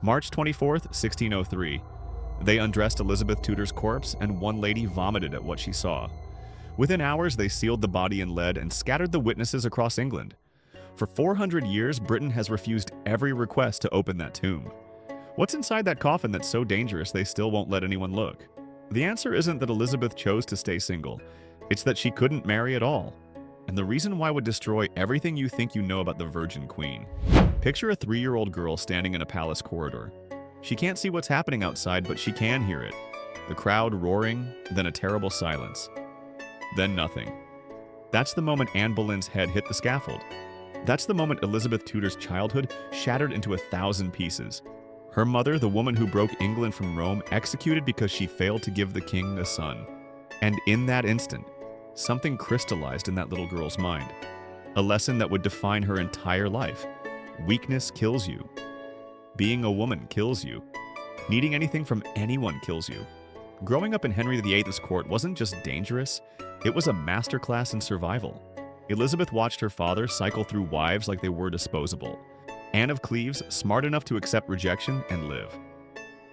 March 24th, 1603. They undressed Elizabeth Tudor's corpse, and one lady vomited at what she saw. Within hours, they sealed the body in lead and scattered the witnesses across England. For 400 years, Britain has refused every request to open that tomb. What's inside that coffin that's so dangerous they still won't let anyone look? The answer isn't that Elizabeth chose to stay single. It's that she couldn't marry at all. And the reason why would destroy everything you think you know about the Virgin Queen. Picture a 3-year-old girl standing in a palace corridor. She can't see what's happening outside, but she can hear it. The crowd roaring, then a terrible silence. Then nothing. That's the moment Anne Boleyn's head hit the scaffold. That's the moment Elizabeth Tudor's childhood shattered into 1,000 pieces. Her mother, the woman who broke England from Rome, executed because she failed to give the king a son. And in that instant, something crystallized in that little girl's mind. A lesson that would define her entire life. Weakness kills you. Being a woman kills you. Needing anything from anyone kills you. Growing up in Henry VIII's court wasn't just dangerous, it was a masterclass in survival. Elizabeth watched her father cycle through wives like they were disposable. Anne of Cleves, smart enough to accept rejection and live.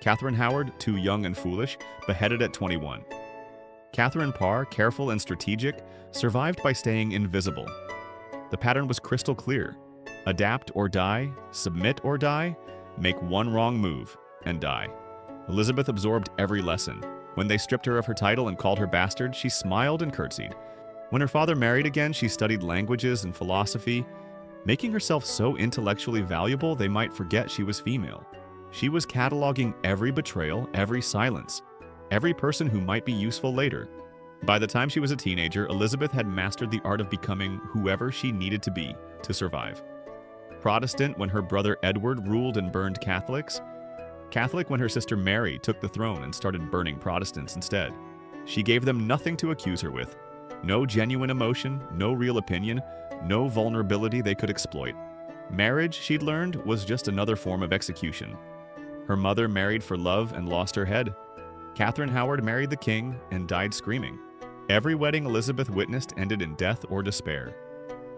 Catherine Howard, too young and foolish, beheaded at 21. Catherine Parr, careful and strategic, survived by staying invisible. The pattern was crystal clear. Adapt or die, submit or die, make one wrong move, and die. Elizabeth absorbed every lesson. When they stripped her of her title and called her bastard, she smiled and curtsied. When her father married again, she studied languages and philosophy, making herself so intellectually valuable they might forget she was female. She was cataloging every betrayal, every silence, every person who might be useful later. By the time she was a teenager, Elizabeth had mastered the art of becoming whoever she needed to be to survive. Protestant when her brother Edward ruled and burned Catholics. Catholic when her sister Mary took the throne and started burning Protestants instead. She gave them nothing to accuse her with. No genuine emotion, no real opinion, no vulnerability they could exploit. Marriage, she'd learned, was just another form of execution. Her mother married for love and lost her head. Catherine Howard married the king and died screaming. Every wedding Elizabeth witnessed ended in death or despair.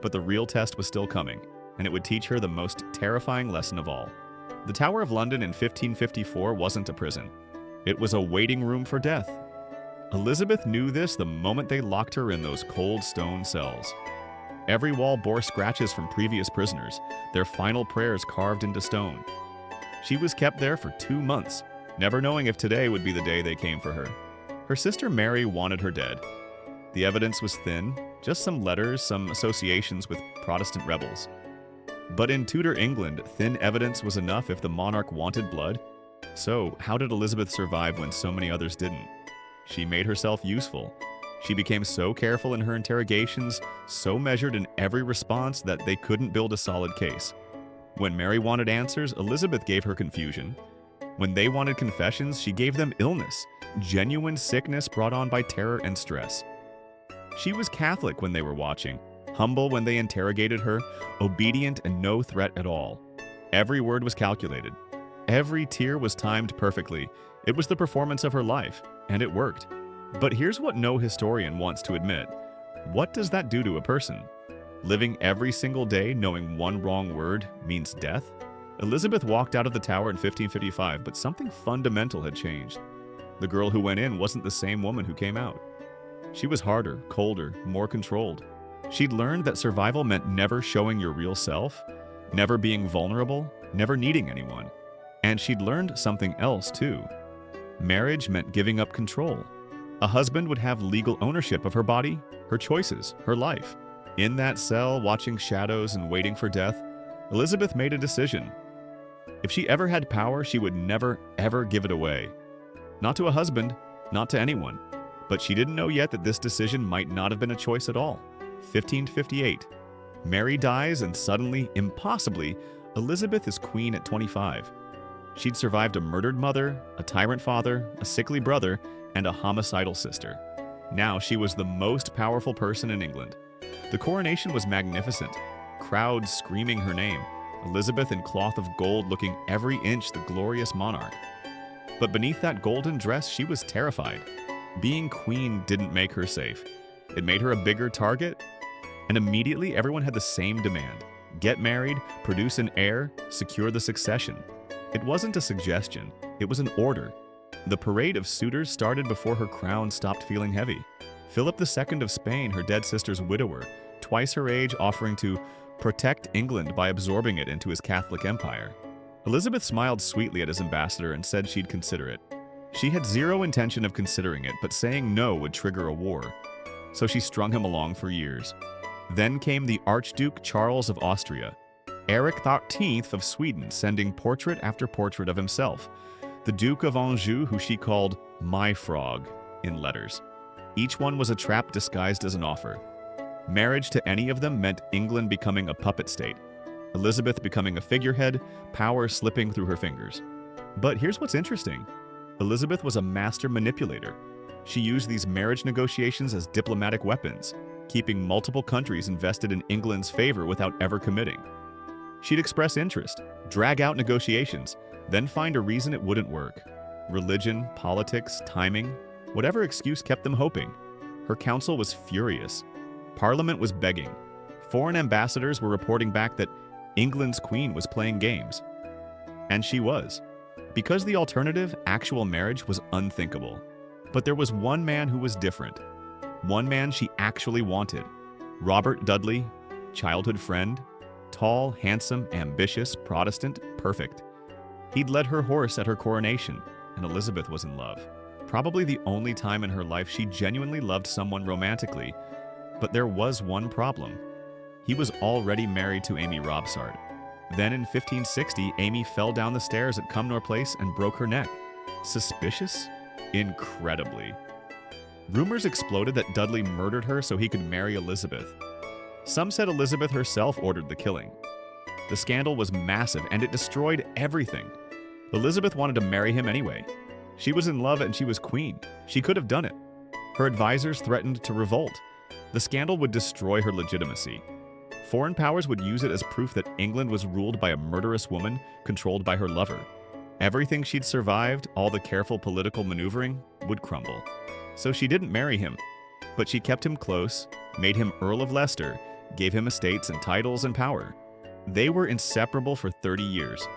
But the real test was still coming, and it would teach her the most terrifying lesson of all. The Tower of London in 1554 wasn't a prison. It was a waiting room for death. Elizabeth knew this the moment they locked her in those cold stone cells. Every wall bore scratches from previous prisoners, their final prayers carved into stone. She was kept there for 2 months, never knowing if today would be the day they came for her. Her sister Mary wanted her dead. The evidence was thin, just some letters, some associations with Protestant rebels. But in Tudor England, thin evidence was enough if the monarch wanted blood. So, how did Elizabeth survive when so many others didn't? She made herself useful. She became so careful in her interrogations, so measured in every response that they couldn't build a solid case. When Mary wanted answers, Elizabeth gave her confusion. When they wanted confessions, she gave them illness, genuine sickness brought on by terror and stress. She was Catholic when they were watching, humble when they interrogated her, obedient and no threat at all. Every word was calculated. Every tear was timed perfectly. It was the performance of her life, and it worked. But here's what no historian wants to admit. What does that do to a person? Living every single day knowing one wrong word means death? Elizabeth walked out of the tower in 1555, but something fundamental had changed. The girl who went in wasn't the same woman who came out. She was harder, colder, more controlled. She'd learned that survival meant never showing your real self, never being vulnerable, never needing anyone. And she'd learned something else too. Marriage meant giving up control. A husband would have legal ownership of her body, her choices, her life. In that cell, watching shadows and waiting for death, Elizabeth made a decision. If she ever had power, she would never, ever give it away. Not to a husband, not to anyone. But she didn't know yet that this decision might not have been a choice at all. 1558. Mary dies, and suddenly, impossibly, Elizabeth is queen at 25. She'd survived a murdered mother, a tyrant father, a sickly brother, and a homicidal sister. Now she was the most powerful person in England. The coronation was magnificent. Crowds screaming her name. Elizabeth in cloth of gold looking every inch the glorious monarch. But beneath that golden dress, she was terrified. Being queen didn't make her safe. It made her a bigger target, and immediately everyone had the same demand. Get married, produce an heir, secure the succession. It wasn't a suggestion, it was an order. The parade of suitors started before her crown stopped feeling heavy. Philip II of Spain, her dead sister's widower, twice her age, offering to protect England by absorbing it into his Catholic empire. Elizabeth smiled sweetly at his ambassador and said she'd consider it. She had zero intention of considering it, but saying no would trigger a war. So she strung him along for years. Then came the Archduke Charles of Austria, Eric XIII of Sweden sending portrait after portrait of himself, the Duke of Anjou, who she called "my frog" in letters. Each one was a trap disguised as an offer. Marriage to any of them meant England becoming a puppet state, Elizabeth becoming a figurehead, power slipping through her fingers. But here's what's interesting. Elizabeth was a master manipulator. She used these marriage negotiations as diplomatic weapons, keeping multiple countries invested in England's favor without ever committing. She'd express interest, drag out negotiations, then find a reason it wouldn't work. Religion, politics, timing, whatever excuse kept them hoping. Her council was furious. Parliament was begging. Foreign ambassadors were reporting back that England's queen was playing games. And she was. Because the alternative, actual marriage, was unthinkable. But there was one man who was different. One man she actually wanted. Robert Dudley, childhood friend, tall, handsome, ambitious, Protestant, perfect. He'd led her horse at her coronation, and Elizabeth was in love. Probably the only time in her life she genuinely loved someone romantically. But there was one problem. He was already married to Amy Robsart. Then in 1560, Amy fell down the stairs at Cumnor Place and broke her neck. Suspicious? Incredibly. Rumors exploded that Dudley murdered her so he could marry Elizabeth. Some said Elizabeth herself ordered the killing. The scandal was massive and it destroyed everything. Elizabeth wanted to marry him anyway. She was in love and she was queen. She could have done it. Her advisors threatened to revolt. The scandal would destroy her legitimacy. Foreign powers would use it as proof that England was ruled by a murderous woman controlled by her lover. Everything she'd survived, all the careful political maneuvering, would crumble. So she didn't marry him, but she kept him close, made him Earl of Leicester, gave him estates and titles and power. They were inseparable for 30 years.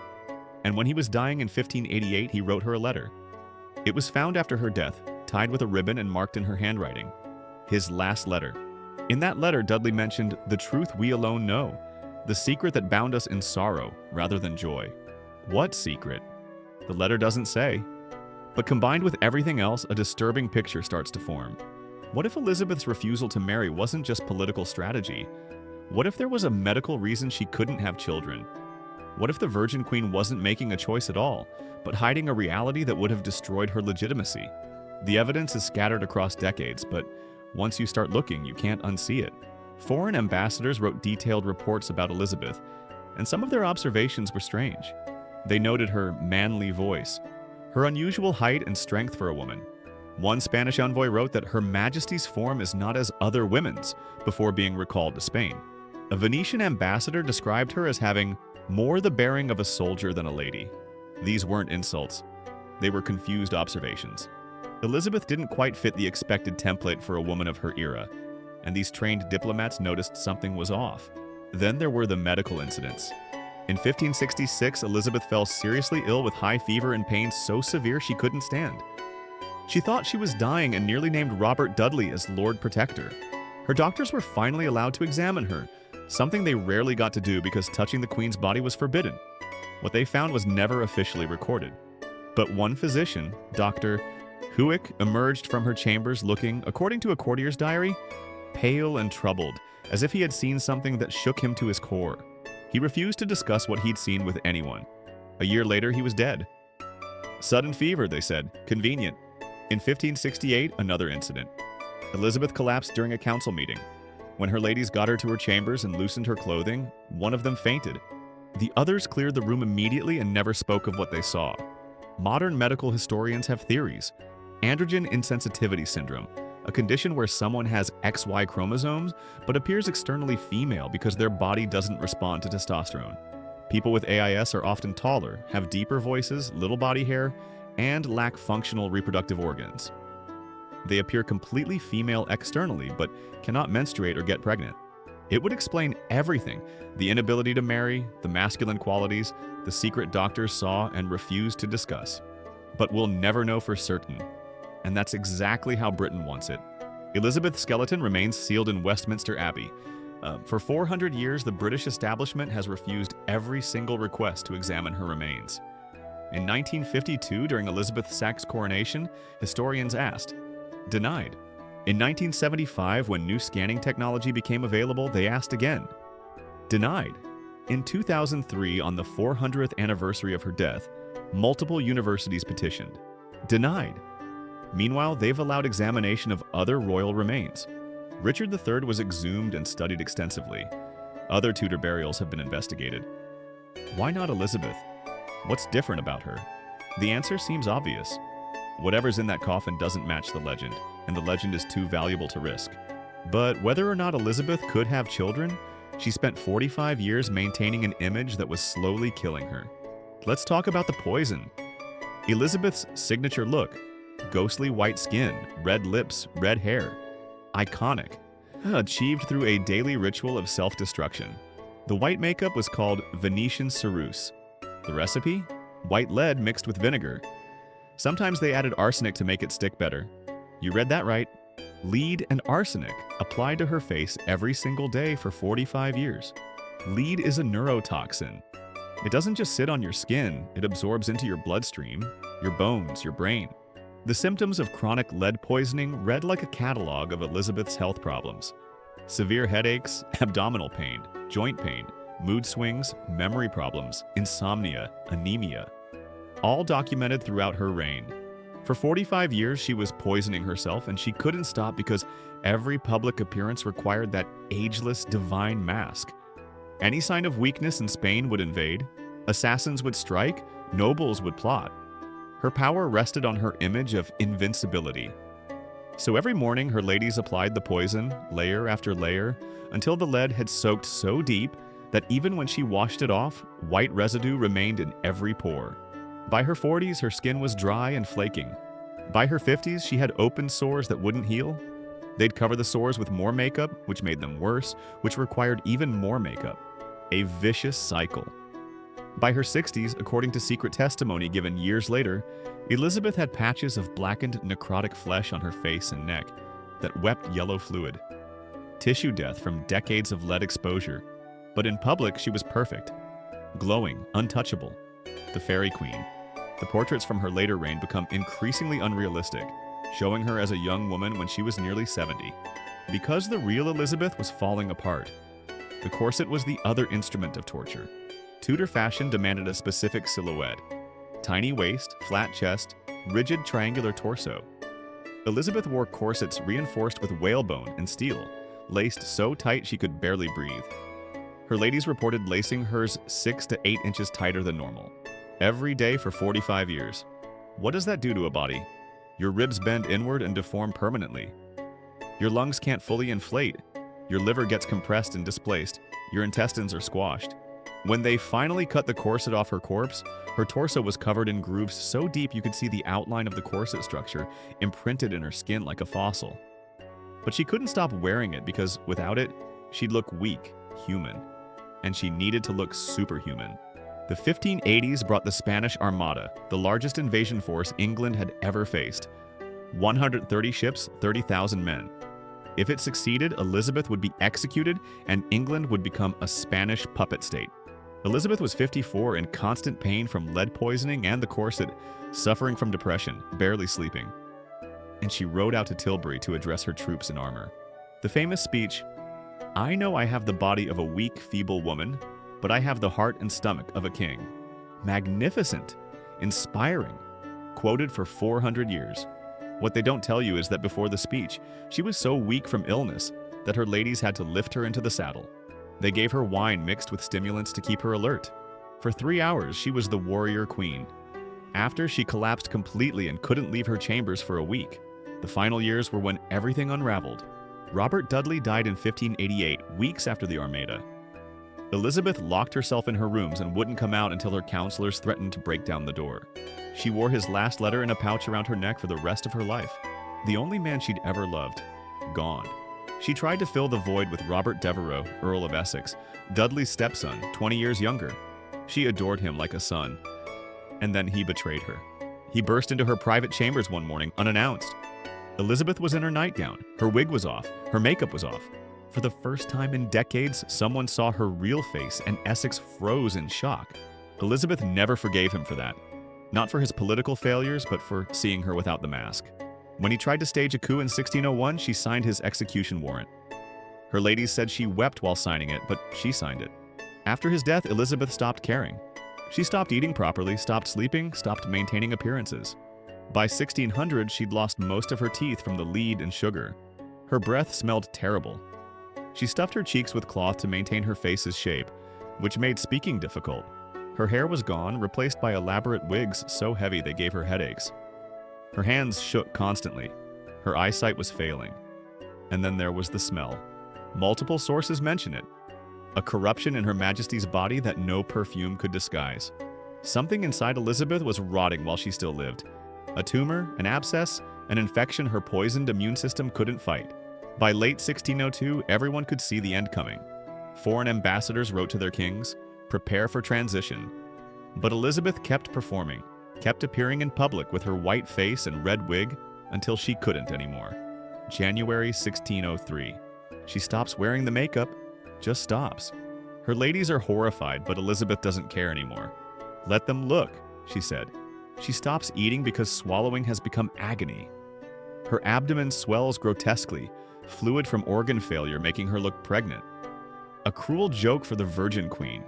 And when he was dying in 1588, he wrote her a letter. It was found after her death, tied with a ribbon and marked in her handwriting. His last letter. In that letter, Dudley mentioned the truth we alone know, the secret that bound us in sorrow rather than joy. What secret? The letter doesn't say. But combined with everything else, a disturbing picture starts to form. What if Elizabeth's refusal to marry wasn't just political strategy? What if there was a medical reason she couldn't have children? What if the Virgin Queen wasn't making a choice at all, but hiding a reality that would have destroyed her legitimacy? The evidence is scattered across decades, but once you start looking, you can't unsee it. Foreign ambassadors wrote detailed reports about Elizabeth, and some of their observations were strange. They noted her manly voice, her unusual height and strength for a woman. One Spanish envoy wrote that Her Majesty's form is not as other women's before being recalled to Spain. A Venetian ambassador described her as having more the bearing of a soldier than a lady. These weren't insults. They were confused observations. Elizabeth didn't quite fit the expected template for a woman of her era, and these trained diplomats noticed something was off. Then there were the medical incidents. In 1566, Elizabeth fell seriously ill with high fever and pain so severe she couldn't stand. She thought she was dying and nearly named Robert Dudley as Lord Protector. Her doctors were finally allowed to examine her, something they rarely got to do because touching the Queen's body was forbidden. What they found was never officially recorded. But one physician, Dr. Huick, emerged from her chambers looking, according to a courtier's diary, pale and troubled, as if he had seen something that shook him to his core. He refused to discuss what he'd seen with anyone. A year later, he was dead. Sudden fever, they said. Convenient. In 1568, another incident. Elizabeth collapsed during a council meeting. When her ladies got her to her chambers and loosened her clothing, one of them fainted. The others cleared the room immediately and never spoke of what they saw. Modern medical historians have theories. Androgen insensitivity syndrome, a condition where someone has XY chromosomes but appears externally female because their body doesn't respond to testosterone. People with AIS are often taller, have deeper voices, little body hair, and lack functional reproductive organs. They appear completely female externally but cannot menstruate or get pregnant. It would explain everything: the inability to marry, the masculine qualities, the secret doctors saw and refused to discuss. But we'll never know for certain. And that's exactly how Britain wants it. Elizabeth's skeleton remains sealed in Westminster Abbey. For 400 years, the British establishment has refused every single request to examine her remains. In 1952, during Elizabeth II's coronation, historians asked. Denied. In 1975, when new scanning technology became available, they asked again. Denied. In 2003, on the 400th anniversary of her death, multiple universities petitioned. Denied. Meanwhile, they've allowed examination of other royal remains. Richard III was exhumed and studied extensively. Other Tudor burials have been investigated. Why not Elizabeth? What's different about her? The answer seems obvious. Whatever's in that coffin doesn't match the legend, and the legend is too valuable to risk. But whether or not Elizabeth could have children, she spent 45 years maintaining an image that was slowly killing her. Let's talk about the poison. Elizabeth's signature look: ghostly white skin, red lips, red hair. Iconic. Achieved through a daily ritual of self-destruction. The white makeup was called Venetian ceruse. The recipe? White lead mixed with vinegar. Sometimes they added arsenic to make it stick better. You read that right. Lead and arsenic applied to her face every single day for 45 years. Lead is a neurotoxin. It doesn't just sit on your skin, it absorbs into your bloodstream, your bones, your brain. The symptoms of chronic lead poisoning read like a catalog of Elizabeth's health problems. Severe headaches, abdominal pain, joint pain, mood swings, memory problems, insomnia, anemia. All documented throughout her reign. For 45 years, she was poisoning herself, and she couldn't stop because every public appearance required that ageless divine mask. Any sign of weakness in Spain would invade. Assassins would strike. Nobles would plot. Her power rested on her image of invincibility. So every morning, her ladies applied the poison, layer after layer, until the lead had soaked so deep that even when she washed it off, white residue remained in every pore. By her 40s, her skin was dry and flaking. By her 50s, she had open sores that wouldn't heal. They'd cover the sores with more makeup, which made them worse, which required even more makeup. A vicious cycle. By her 60s, according to secret testimony given years later, Elizabeth had patches of blackened necrotic flesh on her face and neck that wept yellow fluid. Tissue death from decades of lead exposure. But in public, she was perfect. Glowing, untouchable. The Fairy Queen. The portraits from her later reign become increasingly unrealistic, showing her as a young woman when she was nearly 70. Because the real Elizabeth was falling apart. The corset was the other instrument of torture. Tudor fashion demanded a specific silhouette. Tiny waist, flat chest, rigid triangular torso. Elizabeth wore corsets reinforced with whalebone and steel, laced so tight she could barely breathe. Her ladies reported lacing hers 6 to 8 inches tighter than normal. Every day for 45 years. What does that do to a body? Your ribs bend inward and deform permanently. Your lungs can't fully inflate. Your liver gets compressed and displaced. Your intestines are squashed. When they finally cut the corset off her corpse, her torso was covered in grooves so deep you could see the outline of the corset structure imprinted in her skin like a fossil. But she couldn't stop wearing it because without it, she'd look weak, human. And she needed to look superhuman. The 1580s brought the Spanish Armada, the largest invasion force England had ever faced. 130 ships, 30,000 men. If it succeeded, Elizabeth would be executed and England would become a Spanish puppet state. Elizabeth was 54 in constant pain from lead poisoning and the corset, suffering from depression, barely sleeping. And she rode out to Tilbury to address her troops in armor. The famous speech, "I know I have the body of a weak, feeble woman, but I have the heart and stomach of a king." Magnificent, inspiring, quoted for 400 years. What they don't tell you is that before the speech, she was so weak from illness that her ladies had to lift her into the saddle. They gave her wine mixed with stimulants to keep her alert. For 3 hours, she was the warrior queen. After, she collapsed completely and couldn't leave her chambers for a week. The final years were when everything unraveled. Robert Dudley died in 1588, weeks after the Armada. Elizabeth locked herself in her rooms and wouldn't come out until her counselors threatened to break down the door. She wore his last letter in a pouch around her neck for the rest of her life. The only man she'd ever loved, gone. She tried to fill the void with Robert Devereux, Earl of Essex, Dudley's stepson, 20 years younger. She adored him like a son. And then he betrayed her. He burst into her private chambers one morning unannounced. Elizabeth was in her nightgown. Her wig was off. Her makeup was off. For the first time in decades, someone saw her real face, and Essex froze in shock. Elizabeth never forgave him for that. Not for his political failures, but for seeing her without the mask. When he tried to stage a coup in 1601, she signed his execution warrant. Her ladies said she wept while signing it, but she signed it. After his death, Elizabeth stopped caring. She stopped eating properly, stopped sleeping, stopped maintaining appearances. By 1600, she'd lost most of her teeth from the lead and sugar. Her breath smelled terrible. She stuffed her cheeks with cloth to maintain her face's shape, which made speaking difficult. Her hair was gone, replaced by elaborate wigs so heavy they gave her headaches. Her hands shook constantly. Her eyesight was failing. And then there was the smell. Multiple sources mention it. A corruption in Her Majesty's body that no perfume could disguise. Something inside Elizabeth was rotting while she still lived. A tumor, an abscess, an infection her poisoned immune system couldn't fight. By late 1602, everyone could see the end coming. Foreign ambassadors wrote to their kings, "Prepare for transition." But Elizabeth kept performing, kept appearing in public with her white face and red wig until she couldn't anymore. January 1603. She stops wearing the makeup, just stops. Her ladies are horrified, but Elizabeth doesn't care anymore. "Let them look," she said. She stops eating because swallowing has become agony. Her abdomen swells grotesquely, fluid from organ failure making her look pregnant. A cruel joke for the Virgin Queen.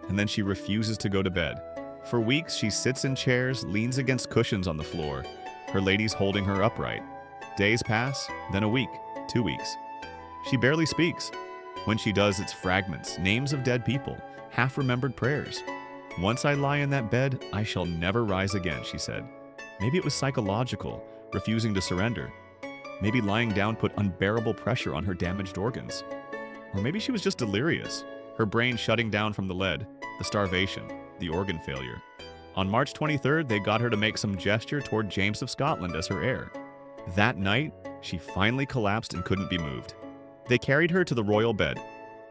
And then she refuses to go to bed. For weeks, she sits in chairs, leans against cushions on the floor, her ladies holding her upright. Days pass, then a week, 2 weeks. She barely speaks. When she does, it's fragments, names of dead people, half-remembered prayers. "Once I lie in that bed, I shall never rise again," she said. Maybe it was psychological, refusing to surrender. Maybe lying down put unbearable pressure on her damaged organs. Or maybe she was just delirious, her brain shutting down from the lead, the starvation, the organ failure. On March 23rd, they got her to make some gesture toward James of Scotland as her heir. That night, she finally collapsed and couldn't be moved. They carried her to the royal bed.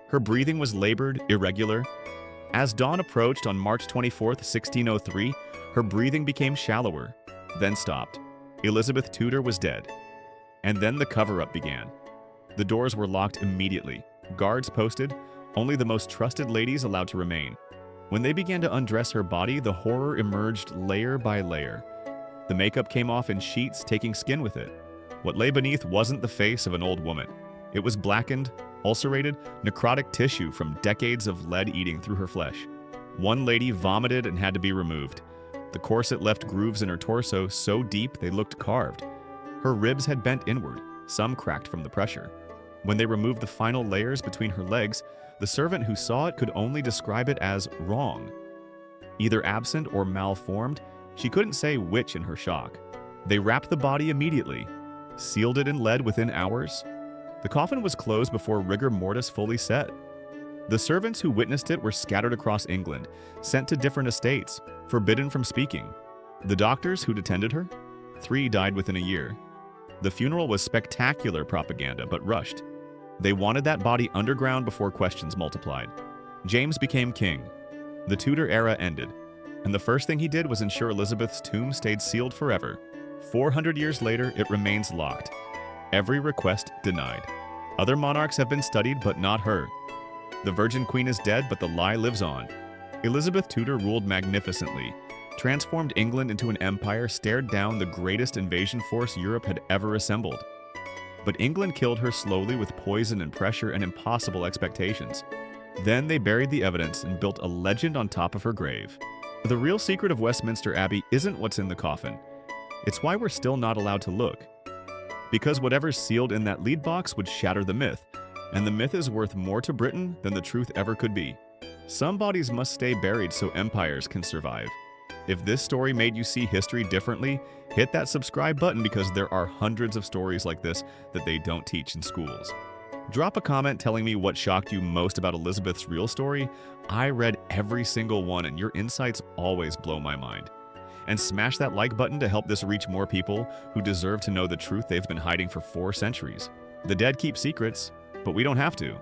Her breathing was labored, irregular. As dawn approached on March 24th, 1603, her breathing became shallower, then stopped. Elizabeth Tudor was dead. And then the cover-up began. The doors were locked immediately. Guards posted, only the most trusted ladies allowed to remain. When they began to undress her body, the horror emerged layer by layer. The makeup came off in sheets, taking skin with it. What lay beneath wasn't the face of an old woman. It was blackened, ulcerated, necrotic tissue from decades of lead eating through her flesh. One lady vomited and had to be removed. The corset left grooves in her torso so deep they looked carved. Her ribs had bent inward, some cracked from the pressure. When they removed the final layers between her legs, the servant who saw it could only describe it as wrong. Either absent or malformed, she couldn't say which in her shock. They wrapped the body immediately, sealed it in lead within hours. The coffin was closed before rigor mortis fully set. The servants who witnessed it were scattered across England, sent to different estates, forbidden from speaking. The doctors who'd attended her? 3 died within a year. The funeral was spectacular propaganda, but rushed. They wanted that body underground before questions multiplied. James became king. The Tudor era ended, and the first thing he did was ensure Elizabeth's tomb stayed sealed forever. 400 years later, it remains locked. Every request denied. Other monarchs have been studied, but not her. The Virgin Queen is dead, but the lie lives on. Elizabeth Tudor ruled magnificently, transformed England into an empire, stared down the greatest invasion force Europe had ever assembled. But England killed her slowly with poison and pressure and impossible expectations. Then they buried the evidence and built a legend on top of her grave. The real secret of Westminster Abbey isn't what's in the coffin. It's why we're still not allowed to look. Because whatever's sealed in that lead box would shatter the myth, and the myth is worth more to Britain than the truth ever could be. Some bodies must stay buried so empires can survive. If this story made you see history differently, hit that subscribe button because there are hundreds of stories like this that they don't teach in schools. Drop a comment telling me what shocked you most about Elizabeth's real story. I read every single one and your insights always blow my mind. And smash that like button to help this reach more people who deserve to know the truth they've been hiding for 4 centuries. The dead keep secrets, but we don't have to.